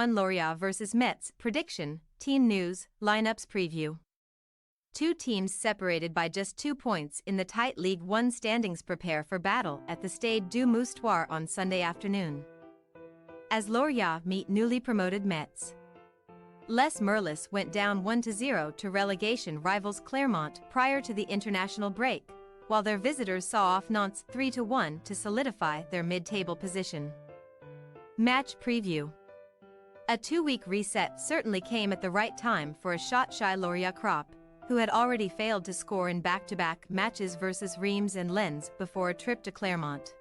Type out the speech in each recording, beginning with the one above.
1 Lorient vs Metz, prediction, team news, lineups preview. Two teams separated by just 2 points in the tight Ligue 1 standings prepare for battle at the Stade du Moustoir on Sunday afternoon, as Lorient meet newly promoted Metz. Les Merlis went down 1-0 to relegation rivals Clermont prior to the international break, while their visitors saw off Nantes 3-1 to solidify their mid-table position. Match preview. A 2-week reset certainly came at the right time for a shot-shy Lorient crop, who had already failed to score in back-to-back matches versus Reims and Lens before a trip to Clermont.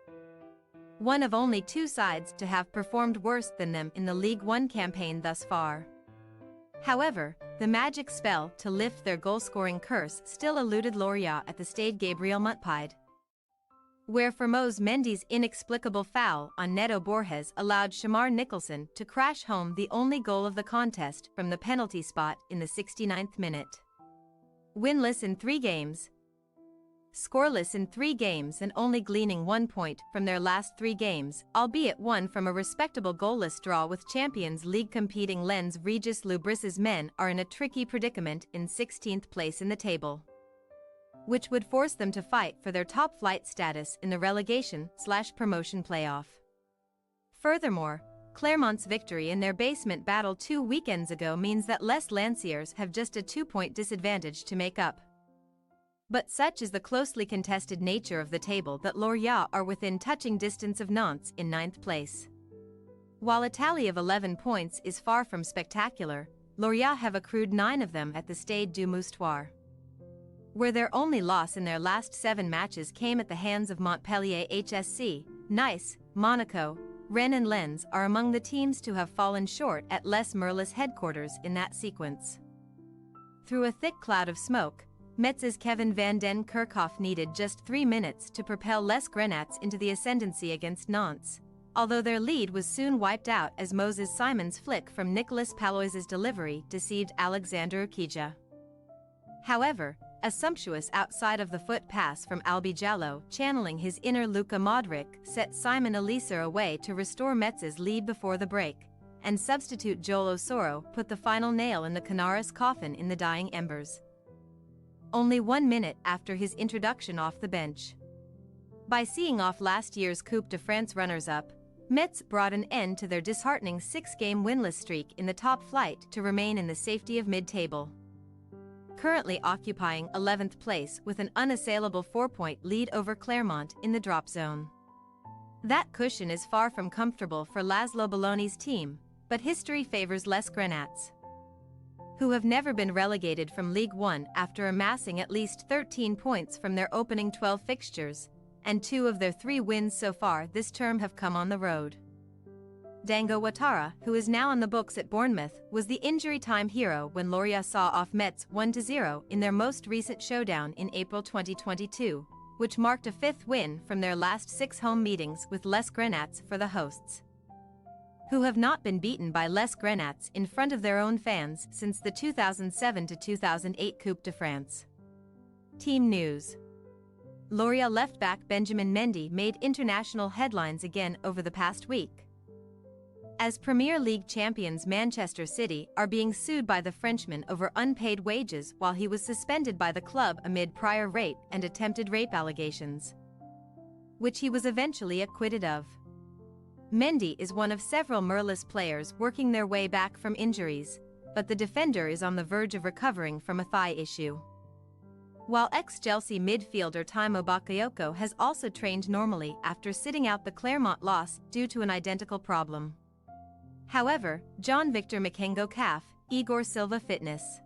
One of only two sides to have performed worse than them in the Ligue 1 campaign thus far. However, the magic spell to lift their goal-scoring curse still eluded Lorient at the Stade Gabriel Montpied, where Formose Mendy's inexplicable foul on Neto Borges allowed Shamar Nicholson to crash home the only goal of the contest from the penalty spot in the 69th minute. Winless in 3 games, scoreless in 3 games and only gleaning 1 point from their last 3 games, albeit one from a respectable goalless draw with Champions League competing Lens Regis Lubris's men are in a tricky predicament in 16th place in the table, which would force them to fight for their top-flight status in the relegation/promotion playoff. Furthermore, Clermont's victory in their basement battle 2 weekends ago means that Les Lanciers have just a 2-point disadvantage to make up. But such is the closely contested nature of the table that Lorient are within touching distance of Nantes in 9th place. While a tally of 11 points is far from spectacular, Lorient have accrued 9 of them at the Stade du Moustoir, where their only loss in their last 7 matches came at the hands of Montpellier HSC. Nice, Monaco, Rennes and Lens are among the teams to have fallen short at Les Merlis headquarters in that sequence. Through a thick cloud of smoke, Metz's Kevin van den Kerkhoff needed just 3 minutes to propel Les Grenats into the ascendancy against Nantes, although their lead was soon wiped out as Moses Simon's flick from Nicolas Palois's delivery deceived Alexander Ukija. However, a sumptuous outside-of-the-foot pass from Albi Jallo, channeling his inner Luka Modric, set Simon Elisa away to restore Metz's lead before the break, and substitute Joel Osoro put the final nail in the Canaris coffin in the dying embers, only 1 minute after his introduction off the bench. By seeing off last year's Coupe de France runners-up, Metz brought an end to their disheartening 6-game winless streak in the top flight to remain in the safety of mid-table, currently occupying 11th place with an unassailable 4-point lead over Clermont in the drop zone. That cushion is far from comfortable for Laszlo Belloni's team, but history favors Les Grenats, who have never been relegated from Ligue 1 after amassing at least 13 points from their opening 12 fixtures, and 2 of their 3 wins so far this term have come on the road. Dango Ouattara, who is now on the books at Bournemouth, was the injury-time hero when Lorient saw off Metz 1-0 in their most recent showdown in April 2022, which marked a 5th win from their last 6 home meetings with Les Grenats for the hosts, who have not been beaten by Les Grenats in front of their own fans since the 2007-2008 Coupe de France. Team news. Lorient left-back Benjamin Mendy made international headlines again over the past week, as Premier League champions Manchester City are being sued by the Frenchman over unpaid wages while he was suspended by the club amid prior rape and attempted rape allegations, which he was eventually acquitted of. Mendy is one of several Merlis players working their way back from injuries, but the defender is on the verge of recovering from a thigh issue, while ex-Chelsea midfielder Timo Bakayoko has also trained normally after sitting out the Clermont loss due to an identical problem. However, John Victor Makengo calf, Igor Silva fitness,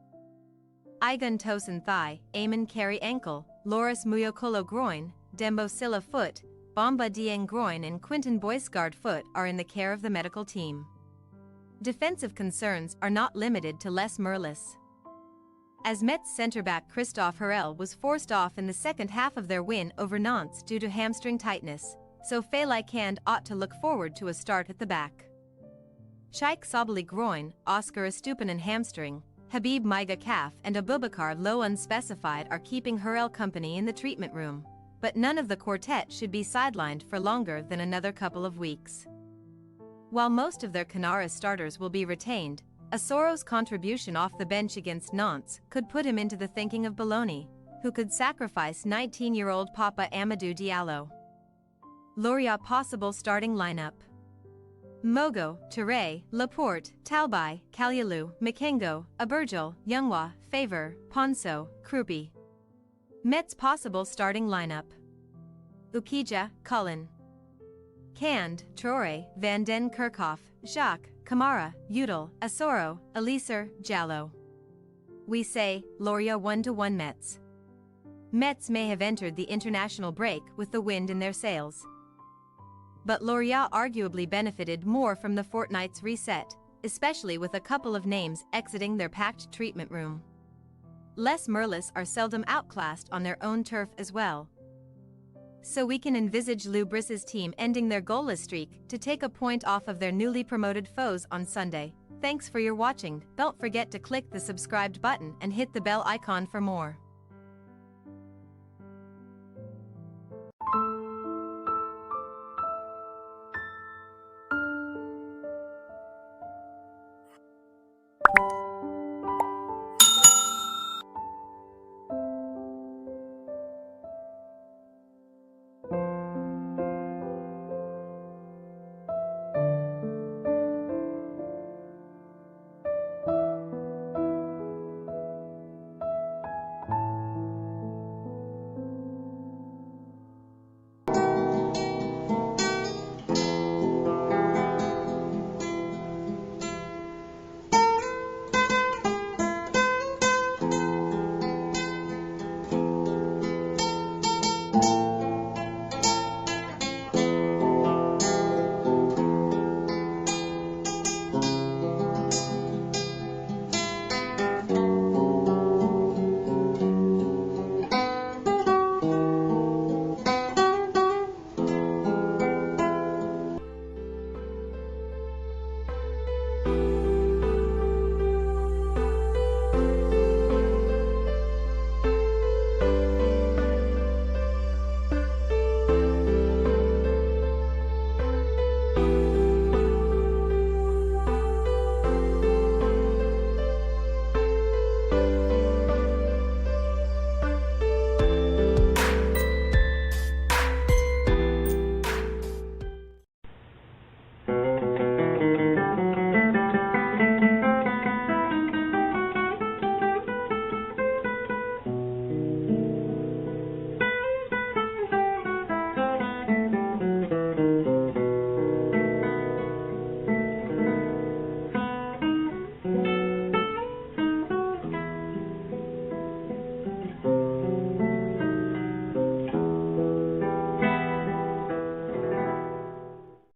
Igun Tosin thigh, Eamon Carey ankle, Loris Muyokolo groin, Dembo Silla foot, Bamba Dieng groin and Quinton Boisgard foot are in the care of the medical team. Defensive concerns are not limited to Les Merlis, as Metz centre-back Christophe Harel was forced off in the second half of their win over Nantes due to hamstring tightness, so Faye Kand ought to look forward to a start at the back. Shaikh Sabali groin, Oscar Estupinan hamstring, Habib Maiga calf and Abubakar Low unspecified are keeping Harel company in the treatment room, but none of the quartet should be sidelined for longer than another couple of weeks. While most of their Canara starters will be retained, Asoro's contribution off the bench against Nantes could put him into the thinking of Bologna, who could sacrifice 19-year-old Papa Amadou Diallo. Lorient possible starting lineup: Mogo, Touré, Laporte, Talby, Kalyalu, Makengo, Abergel, Youngwa, Favre, Ponceau, Krupi. Metz possible starting lineup: Ukija, Cullen, Cand, Traoré, Van den Kerkhoff, Jacques, Kamara, Udal, Asoro, Eliser, Jallo. We say, Lorient 1-1 Metz. Metz may have entered the international break with the wind in their sails. But Lorient arguably benefited more from the fortnight's reset, especially with a couple of names exiting their packed treatment room. Les Merlis are seldom outclassed on their own turf as well. So we can envisage Lou Briss's team ending their goalless streak to take a point off of their newly promoted foes on Sunday. Thanks for your watching. Don't forget to click the subscribed button and hit the bell icon for more.